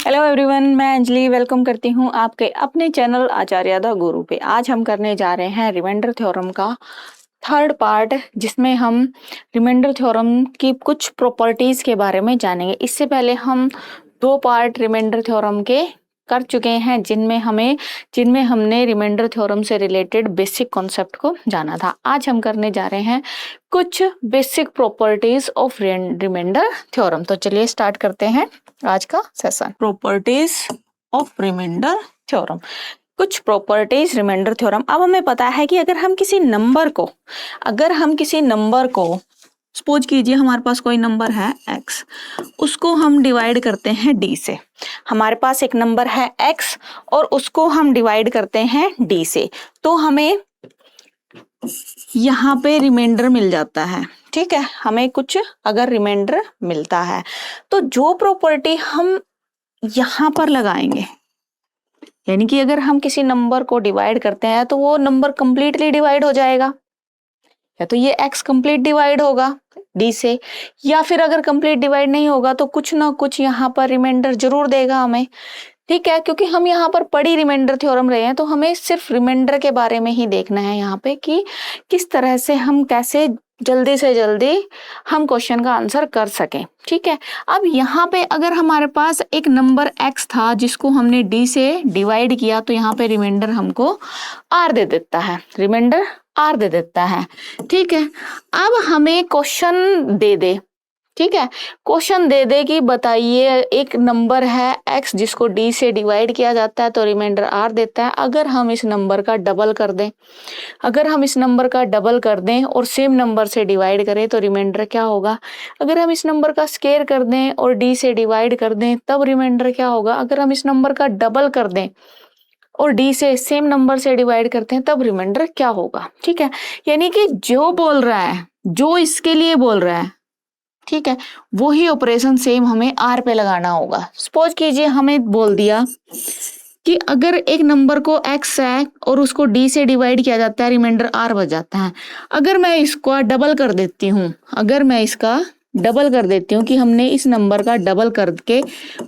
Hello everyone, मैं Anjali welcome करती हूँ आपके अपने चैनल आचार्य द गुरु पे। आज हम करने जा रहे हैं रिमाइंडर थ्योरम का थर्ड पार्ट, जिसमें हम रिमाइंडर थ्योरम की कुछ प्रॉपर्टीज के बारे में जानेंगे। इससे पहले हम दो पार्ट रिमाइंडर थ्योरम के कर चुके हैं, जिनमें हमने रिमाइंडर थ्योरम से रिलेटेड बेसिक कॉन्सेप्ट को जाना था। आज हम करने जा रहे हैं कुछ basic properties of remainder theorem. तो चलिए स्टार्ट करते हैं आज का session. Properties of remainder theorem. कुछ प्रॉपर्टीज रिमाइंडर थ्योरम। अब हमें पता है कि अगर हम किसी नंबर को सपोज कीजिए हमारे पास कोई नंबर है x, उसको हम डिवाइड करते हैं d से। हमारे पास एक नंबर है x और उसको हम डिवाइड करते हैं d से, तो हमें यहाँ पे रिमाइंडर मिल जाता है। ठीक है, हमें कुछ अगर रिमाइंडर मिलता है तो जो प्रॉपर्टी हम यहाँ पर लगाएंगे, यानी कि अगर हम किसी नंबर को डिवाइड करते हैं तो वो नंबर कंप्लीटली डिवाइड हो जाएगा, या तो ये x कंप्लीट डिवाइड होगा d से, या फिर अगर कंप्लीट डिवाइड नहीं होगा तो कुछ ना कुछ यहाँ पर रिमाइंडर जरूर देगा हमें। ठीक है, क्योंकि हम यहाँ पर पढ़ी रिमाइंडर थ्योरम रहे हैं तो हमें सिर्फ रिमाइंडर के बारे में ही देखना है यहाँ पे कि किस तरह से हम कैसे जल्दी से जल्दी हम क्वेश्चन का आंसर कर सकें। ठीक है, अब यहाँ पे अगर हमारे पास एक नंबर x था जिसको हमने d से डिवाइड किया तो यहाँ पे रिमाइंडर हमको r दे देता है, रिमाइंडर r दे देता है। ठीक है, अब हमें क्वेश्चन दे दे, ठीक है, क्वेश्चन दे दे कि बताइए एक नंबर है x जिसको d से डिवाइड किया जाता है तो रिमाइंडर r देता है। अगर हम इस नंबर का डबल कर दें और सेम नंबर से डिवाइड करें तो रिमाइंडर क्या होगा। अगर हम इस नंबर का स्क्वायर कर दें और d से डिवाइड कर दें तब रिमाइंडर क्या होगा। अगर हम इस नंबर का डबल कर दें और d से सेम नंबर से डिवाइड करते हैं तब रिमाइंडर क्या होगा। ठीक है, यानी कि जो बोल रहा है, जो इसके लिए बोल रहा है, ठीक है, वही ऑपरेशन सेम हमें r पे लगाना होगा। सपोज कीजिए हमें बोल दिया कि अगर एक नंबर को x है और उसको d से डिवाइड किया जाता है, रिमाइंडर r बच जाता है। अगर मैं इसका डबल कर देती हूँ कि हमने इस नंबर का डबल करके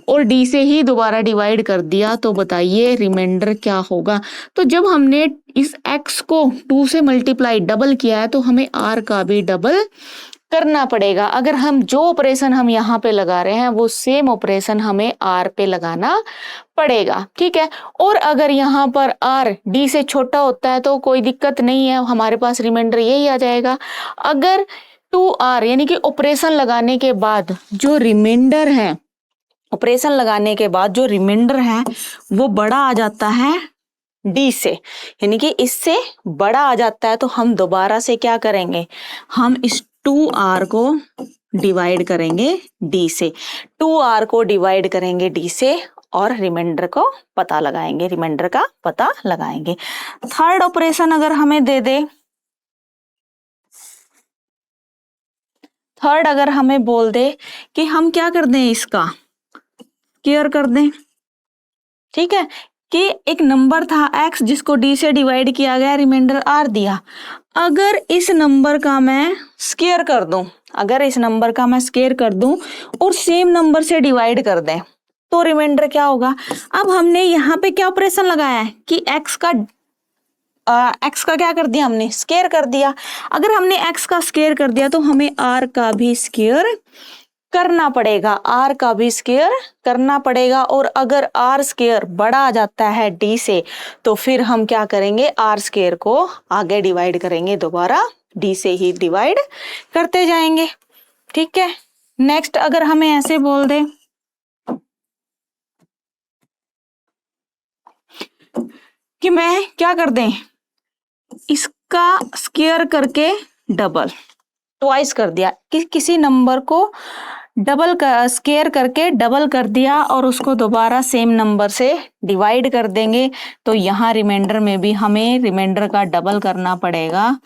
और d से ही दोबारा डिवाइड कर दिया तो बताइए रिमाइंडर क्या होगा। तो जब हमने इस x को 2 से मल्टीप्लाई डबल किया है तो हमें r का भी डबल करना पड़ेगा। अगर हम जो ऑपरेशन हम यहाँ पे लगा रहे हैं वो सेम ऑपरेशन हमें r पे लगाना पड़ेगा। ठीक है, और अगर यहाँ पर r d से छोटा होता है तो कोई दिक्कत नहीं है, हमारे पास रिमाइंडर यही आ जाएगा। अगर 2r यानी कि ऑपरेशन लगाने के बाद जो रिमाइंडर है वो बड़ा आ जाता है d से, यानी कि इससे बड़ा आ जाता है, तो हम दोबारा से क्या करेंगे, हम इस 2r को डिवाइड करेंगे d से, 2r को डिवाइड करेंगे d से और रिमाइंडर का पता लगाएंगे। थर्ड ऑपरेशन अगर हमें दे दे, थर्ड अगर हमें बोल दे कि हम क्या कर दें, इसका स्क्वायर कर दें। ठीक है, कि एक नंबर था x जिसको d से डिवाइड किया गया, रिमाइंडर r दिया। अगर इस नंबर का मैं स्क्वायर कर दूं और सेम नंबर से डिवाइड कर दें तो रिमाइंडर क्या होगा। अब हमने यहाँ पे क्या ऑपरेशन लगाया है कि x का क्या कर दिया, हमने स्क्वायर कर दिया। अगर हमने x का स्क्वायर कर दिया तो हमें r का भी स्क्वायर करना पड़ेगा, और अगर r स्क्वायर बड़ा आ जाता है d से तो फिर हम क्या करेंगे, r स्क्वायर को आगे डिवाइड करेंगे, दोबारा d से ही डिवाइड करते जाएंगे। ठीक है, नेक्स्ट अगर हमें ऐसे बोल दे कि मैं क्या कर दें, इसका स्क्वायर करके डबल ट्वाइस कर दिया, कि किसी नंबर को डबल का स्क्वायर करके डबल कर दिया और उसको दोबारा सेम नंबर से डिवाइड कर देंगे, तो यहाँ रिमाइंडर में भी हमें रिमाइंडर का डबल करना पड़ेगा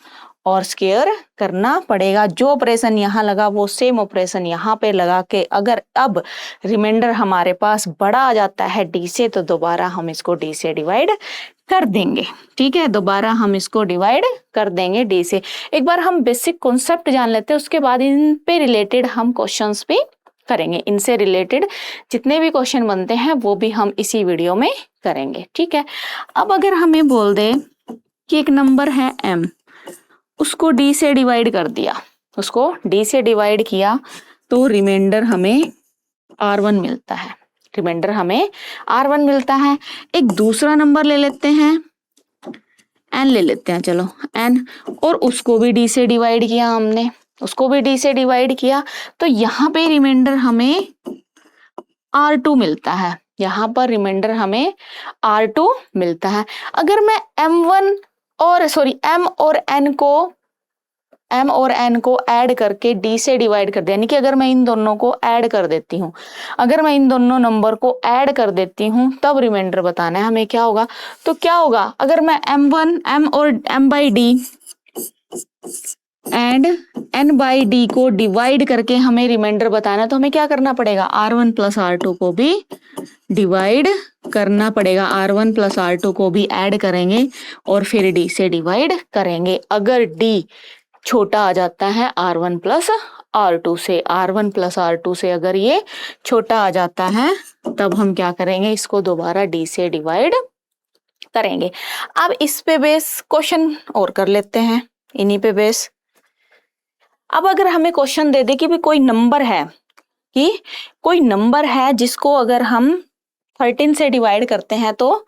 और स्क्वायर करना पड़ेगा। जो ऑपरेशन यहाँ लगा वो सेम ऑपरेशन यहाँ पे लगा के अगर अब रिमाइंडर हमारे पास बड़ा आ जाता है d से तो दोबारा हम इसको d से डिवाइड कर देंगे। ठीक है, दोबारा हम इसको डिवाइड कर देंगे d से। एक बार हम बेसिक कॉन्सेप्ट जान लेते हैं, उसके बाद इन पे रिलेटेड हम क्वेश्चंस भी करेंगे। इनसे रिलेटेड जितने भी क्वेश्चन बनते हैं वो भी हम इसी वीडियो में करेंगे, ठीक है। अब अगर हमें बोल दे कि एक नंबर है m, उसको d से डिवाइड कर दिया, उसको d से डिवाइड किया तो रिमाइंडर हमें r1 मिलता है, रिमाइंडर हमें r1 मिलता है। एक दूसरा नंबर ले लेते हैं, n ले लेते हैं, चलो n, और उसको भी d से डिवाइड किया हमने, उसको भी d से डिवाइड किया, तो यहाँ पे रिमाइंडर हमें r2 मिलता है, यहाँ पर रिमाइंडर हमें r2 मिलता है। अगर मैं m और n को ऐड करके d से डिवाइड कर दिया, यानी कि अगर मैं इन दोनों को ऐड कर देती हूँ, अगर मैं इन दोनों नंबर को ऐड कर देती हूँ तब रिमाइंडर बताना है हमें क्या होगा। तो क्या होगा, अगर मैं m और m by d and n by d को डिवाइड करके हमें रिमाइंडर बताना है, तो हमें क्या करना पड़ेगा, r1 प्लस r2 को भी डिवाइड करना पड़ेगा, r1 प्लस r2 को भी ऐड करेंगे और फिर d से डिवाइड करेंगे। अगर d छोटा आ जाता है r1 प्लस r2 से, r1 प्लस r2 से अगर ये छोटा आ जाता है तब हम क्या करेंगे, इसको दोबारा d से डिवाइड करेंगे। अब इस पे बेस क्वेश्चन और कर लेते हैं, इन्हीं पे बेस। अब अगर हमें क्वेश्चन दे दे कि भी कोई नंबर है, कि कोई नंबर है जिसको अगर हम 13 से डिवाइड करते हैं तो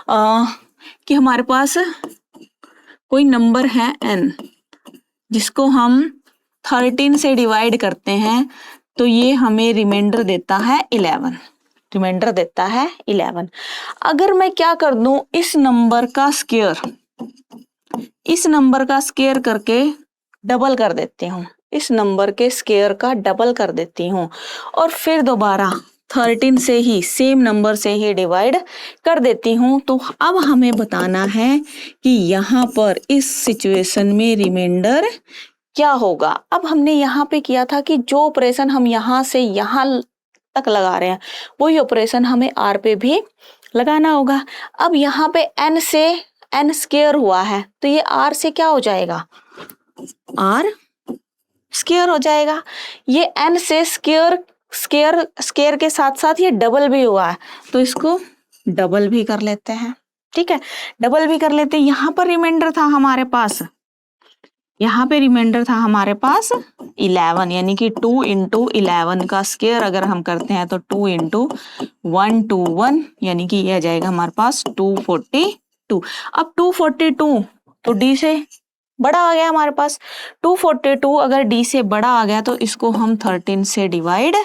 कि हमारे पास कोई नंबर है n, जिसको हम 13 से डिवाइड करते हैं तो ये हमें रिमाइंडर देता है 11, रिमाइंडर देता है 11। अगर मैं क्या कर दूं, इस नंबर का स्क्वायर, इस नंबर का स्क्वायर करके डबल कर देती हूँ, इस नंबर के स्क्वायर का डबल कर देती हूँ और फिर दोबारा 13 से ही, सेम नंबर से ही डिवाइड कर देती हूँ, तो अब हमें बताना है कि यहाँ पर इस सिचुएशन में रिमाइंडर क्या होगा। अब हमने यहाँ पे किया था कि जो ऑपरेशन हम यहाँ से यहाँ तक लगा रहे हैं वही ऑपरेशन हमें r पे भी लगाना होगा। अब यहाँ पे n से n स्क्वायर हुआ है तो ये r से क्या हो जाएगा, r स्क्वायर हो जाएगा। ये n से स्क्वायर के साथ साथ ये डबल भी हुआ है तो इसको डबल भी कर लेते हैं, ठीक है, डबल भी कर लेते हैं। यहाँ पर रिमाइंडर था हमारे पास, यहाँ पे रिमाइंडर था हमारे पास 11, यानी कि 2 इंटू 11 का स्क्वायर अगर हम करते हैं तो 2 इंटू 121, यानी कि यह जाएगा हमारे पास 242। अब 242 तो डी से बड़ा आ गया हमारे पास, 242 अगर डी से बड़ा आ गया तो इसको हम 13 से डिवाइड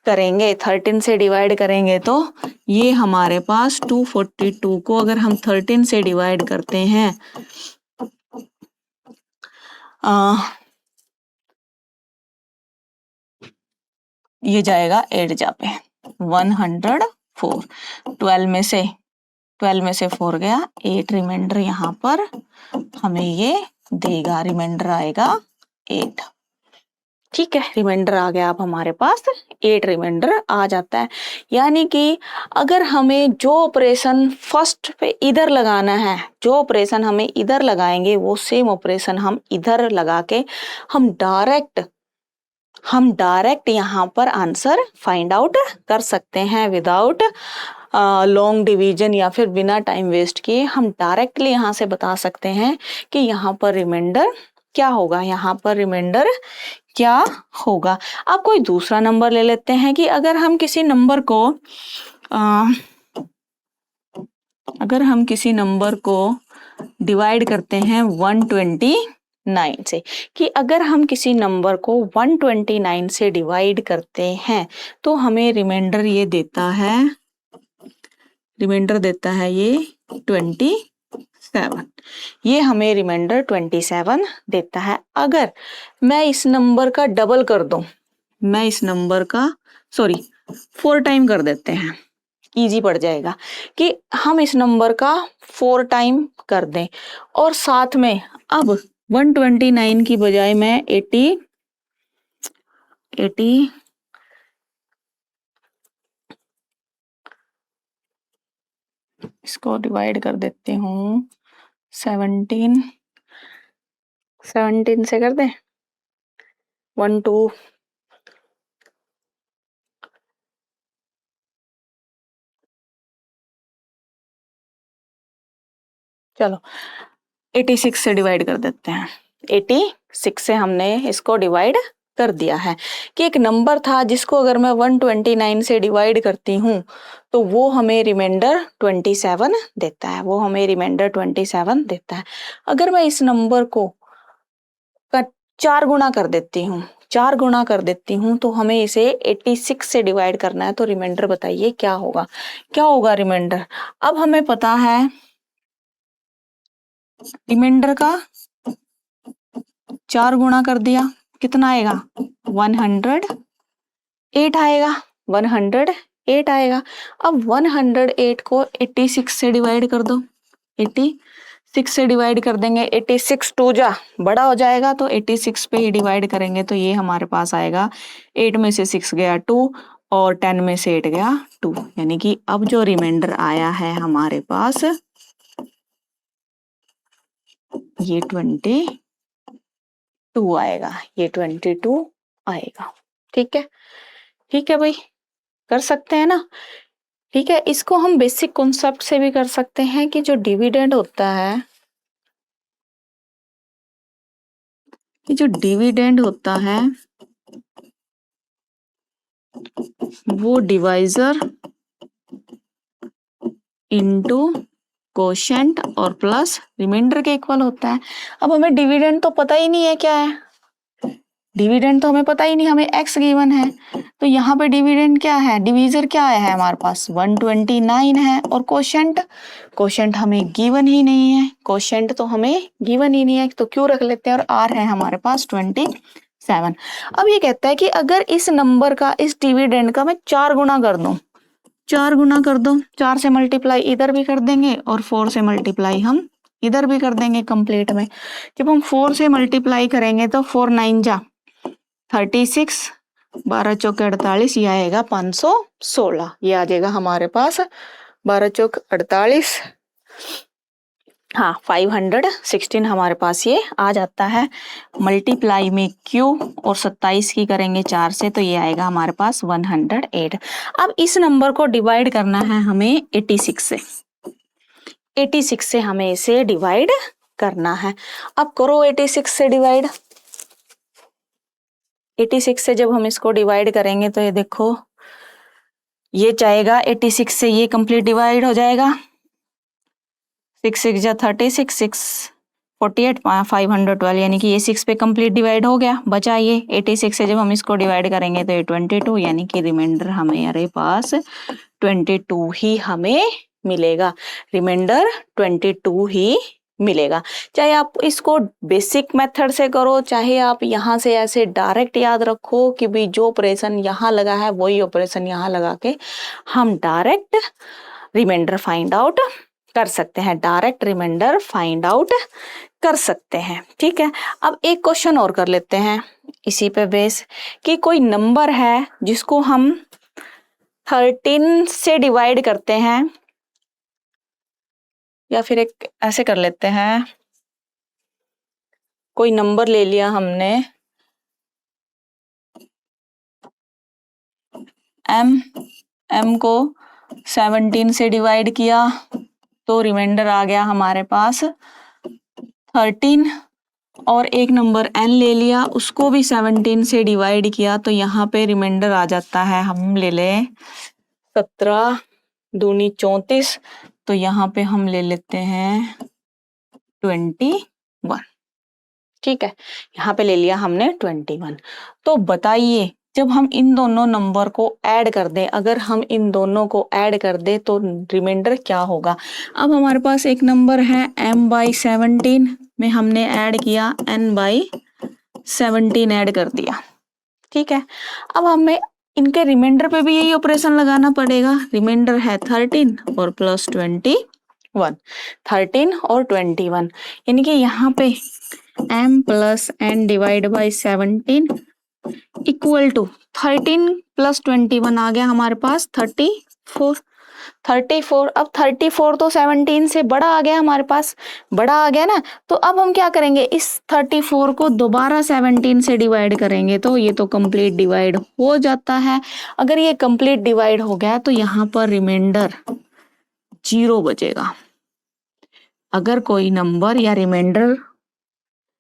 करेंगे, 13 से डिवाइड करेंगे तो ये हमारे पास 242 को अगर हम 13 से डिवाइड करते हैं ये जाएगा 8 जा पे 104, 12 में से 4 गया, 8 रिमाइंडर यहाँ पर हमें ये देगा, रिमाइंडर आएगा 8, ठीक है, रिमाइंडर आ गया। अब हमारे पास 8 रिमाइंडर आ जाता है, यानी कि अगर हमें जो ऑपरेशन फर्स्ट पे इधर लगाना है, जो ऑपरेशन हमें इधर लगाएंगे वो सेम ऑपरेशन हम इधर लगा के हम डायरेक्ट यहाँ पर आंसर फाइंड आउट कर सकते हैं विदाउट लॉन्ग डिवीजन या फिर बिना टाइम वेस्ट किए हम डायरेक्टली यहाँ से बता सकते हैं कि यहाँ पर रिमाइंडर क्या होगा, यहाँ पर रिमाइंडर क्या होगा। अब कोई दूसरा नंबर ले लेते हैं कि अगर हम किसी नंबर को डिवाइड करते हैं 129 से, कि अगर हम किसी नंबर को 129 से डिवाइड करते हैं तो हमें रिमाइंडर ये देता है, रिमाइंडर देता है ये 27, ये हमें रिमाइंडर 27 देता है। अगर मैं इस नंबर का डबल कर दूं, मैं इस नंबर का 4 टाइम कर देते हैं, इजी पड़ जाएगा कि हम इस नंबर का 4 टाइम कर दें और साथ में अब 129 की बजाय मैं 80 इसको डिवाइड कर देती हूँ 17 से कर दें 1 2 चलो 86 से डिवाइड कर देते हैं। 86 से हमने इसको डिवाइड कर दिया है कि एक नंबर था जिसको अगर मैं 129 से डिवाइड करती हूँ तो वो हमें रिमाइंडर 27 देता है, वो हमें रिमाइंडर 27 देता है। अगर मैं इस नंबर को 4 गुना कर देती हूँ, 4 गुना कर देती हूँ तो हमें इसे 86 से डिवाइड करना है, तो रिमाइंडर बताइए क्या होगा, क्या होगा रिमाइंडर। अब हमें पता है रिमाइंडर का 4 गुना कर दिया कितना आएगा 108 आएगा, 108 आएगा। अब 108 को 86 से डिवाइड कर दो, 86 से डिवाइड कर देंगे, 86 टू जा बड़ा हो जाएगा तो 86 पे ही डिवाइड करेंगे तो ये हमारे पास आएगा 8 में से 6 गया 2 और 10 में से 8 गया 2, यानी कि अब जो रिमाइंडर आया है हमारे पास ये 22 आएगा, ये 22 आएगा। ठीक है, ठीक है भाई, कर सकते हैं ना। ठीक है, इसको हम बेसिक कॉन्सेप्ट से भी कर सकते हैं कि जो डिविडेंड होता है, कि जो डिविडेंड होता है वो डिवाइजर इनटू कोशेंट और प्लस रिमाइंडर के इक्वल होता है। अब हमें डिविडेंड तो पता ही नहीं है क्या है, डिविडेंड तो हमें पता ही नहीं, हमें x गिवन है तो यहाँ पे डिविडेंड क्या है, डिवीजर क्या है हमारे पास 129 है और कोशेंट, कोशेंट हमें गिवन ही नहीं है, कोशेंट तो हमें गिवन ही नहीं है तो क्यों रख लेते हैं, और r है हमारे पास 27। अब ये कहता है कि अगर इस नंबर का, इस डिविडेंड का मैं 4 गुना कर दूं, 4 गुना कर दो, 4 से मल्टीप्लाई इधर भी कर देंगे और 4 से मल्टीप्लाई हम इधर भी कर देंगे कंप्लीट में। जब हम 4 से मल्टीप्लाई करेंगे तो 4 9 जा 36, 12 चौके 48, ये आएगा 516, ये आ जाएगा हमारे पास 12 चौक 48, हाँ 516 हमारे पास ये आ जाता है। मल्टीप्लाई में क्यू और 27 की करेंगे 4 से तो ये आएगा हमारे पास 108। अब इस नंबर को डिवाइड करना है हमें 86 से, 86 से हमें इसे डिवाइड करना है। अब करो 86 से डिवाइड, 86 से जब हम इसको डिवाइड करेंगे तो ये देखो ये चाहेगा 86 से ये कंप्लीट डिवाइड हो जाएगा, 6 6 जा 36, 6 48, 512, यानी कि ये 6 पे कंप्लीट डिवाइड हो गया, बचा ये 86 से जब हम इसको डिवाइड करेंगे तो ये 22, यानी कि रिमाइंडर हमारे पास 22 ही हमें मिलेगा, रिमाइंडर 22 ही मिलेगा। चाहे आप इसको बेसिक मेथड से करो, चाहे आप यहाँ से ऐसे डायरेक्ट याद रखो कि भाई जो ऑपरेशन यहाँ लगा है वही ऑपरेशन यहाँ लगा के हम डायरेक्ट रिमाइंडर फाइंड आउट कर सकते हैं, डायरेक्ट रिमाइंडर फाइंड आउट कर सकते हैं। ठीक है, अब एक क्वेश्चन और कर लेते हैं इसी पे बेस, कि कोई नंबर है जिसको हम 13 से डिवाइड करते हैं, या फिर एक ऐसे कर लेते हैं, कोई नंबर ले लिया हमने m को 17 से डिवाइड किया तो रिमाइंडर आ गया हमारे पास 13, और एक नंबर n ले लिया उसको भी 17 से डिवाइड किया तो यहाँ पे रिमाइंडर आ जाता है, हम ले लें 17 दूनी 34, तो यहाँ पे हम ले लेते हैं 21। ठीक है, यहाँ पे ले लिया हमने 21। तो बताइए जब हम इन दोनों नंबर को ऐड कर दें, अगर हम इन दोनों को ऐड कर दें तो रिमाइंडर क्या होगा। अब हमारे पास एक नंबर है m/17 में हमने ऐड किया n/17 ऐड कर दिया। ठीक है, अब हमें इनके रिमाइंडर पे भी यही ऑपरेशन लगाना पड़ेगा, रिमाइंडर है 13 और प्लस 21, 13 और 21, यानी कि यहाँ पे m plus n divide by 17 equal to 13 plus 21 आ गया हमारे पास 34। 34, अब 34 तो 17 से बड़ा आ गया हमारे पास, बड़ा आ गया ना, तो अब हम क्या करेंगे, इस 34 को दोबारा 17 से डिवाइड करेंगे तो ये तो कंप्लीट डिवाइड हो जाता है। अगर ये कंप्लीट डिवाइड हो गया तो यहाँ पर रिमाइंडर 0 बचेगा। अगर कोई नंबर या रिमाइंडर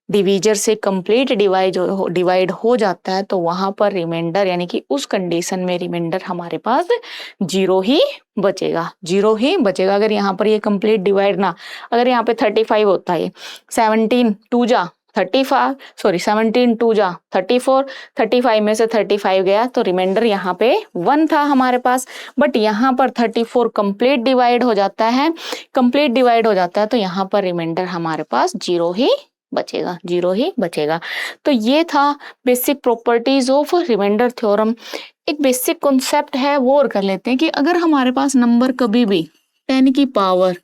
डिवीजर से कंप्लीट डिवाइड हो जाता है तो वहां पर रिमाइंडर यानी कि उस कंडीशन में रिमाइंडर हमारे पास 0 ही बचेगा, 0 ही बचेगा। अगर यहाँ पर ये कंप्लीट डिवाइड ना, अगर यहाँ पे 35 होता है, 17 2 जा 35, सॉरी 17 2 जा 34, 35 में से 35 गया तो रिमाइंडर यहाँ पे 1 था हमारे पास। बट यहाँ पर 34 कंप्लीट डिवाइड हो जाता है, कंप्लीट डिवाइड हो जाता है तो यहाँ पर रिमाइंडर हमारे पास 0 ही बचेगा, 0 ही बचेगा। तो ये था basic properties of remainder theorem. एक बेसिक कॉन्सेप्ट है वो और कर लेते हैं कि अगर हमारे पास नंबर कभी भी 10 की पावर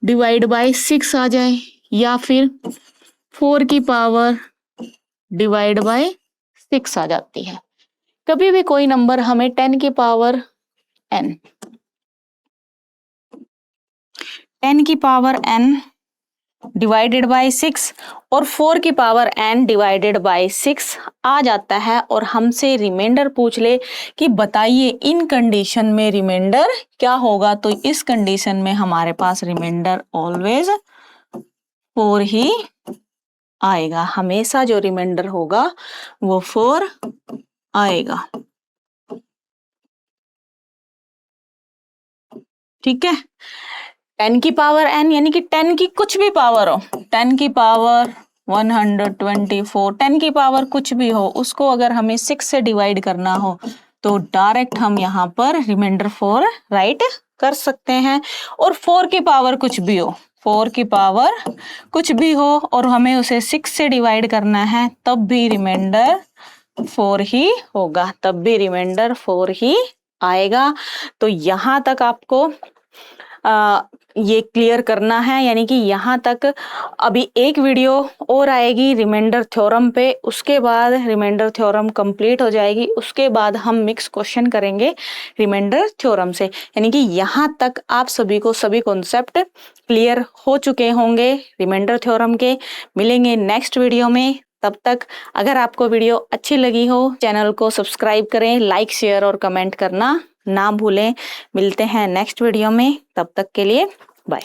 डिवाइड बाय 6 आ जाए या फिर 4 की पावर डिवाइड बाय 6 आ जाती है, कभी भी कोई नंबर हमें 10 की पावर n, 10 की पावर n डिवाइडेड बाय 6 और 4 की पावर n डिवाइडेड बाय 6 आ जाता है और हमसे रिमाइंडर पूछ ले कि बताइए इन कंडीशन में रिमाइंडर क्या होगा, तो इस कंडीशन में हमारे पास रिमाइंडर ऑलवेज 4 ही आएगा। हमेशा जो रिमाइंडर होगा वो 4 आएगा। ठीक है, 10 की पावर n यानी कि 10 की कुछ भी पावर हो, 10 की पावर 124, 10 की पावर कुछ भी हो, उसको अगर हमें 6 से डिवाइड करना हो तो डायरेक्ट हम यहाँ पर रिमाइंडर 4 राइट कर सकते हैं। और 4 की पावर कुछ भी हो, 4 की पावर कुछ भी हो और हमें उसे 6 से डिवाइड करना है तब भी रिमाइंडर 4 ही होगा, तब भी रिमाइंडर 4 ही आएगा। तो यहाँ तक आपको ये क्लियर करना है, यानी कि यहाँ तक। अभी एक वीडियो और आएगी रिमाइंडर थ्योरम पे, उसके बाद रिमाइंडर थ्योरम कंप्लीट हो जाएगी, उसके बाद हम मिक्स क्वेश्चन करेंगे रिमाइंडर थ्योरम से। यानी कि यहाँ तक आप सभी को सभी कॉन्सेप्ट क्लियर हो चुके होंगे रिमाइंडर थ्योरम के। मिलेंगे नेक्स्ट वीडियो में, तब तक अगर आपको वीडियो अच्छी लगी हो चैनल को सब्सक्राइब करें, लाइक शेयर और कमेंट करना ना भूलें। मिलते हैं नेक्स्ट वीडियो में, तब तक के लिए बाय।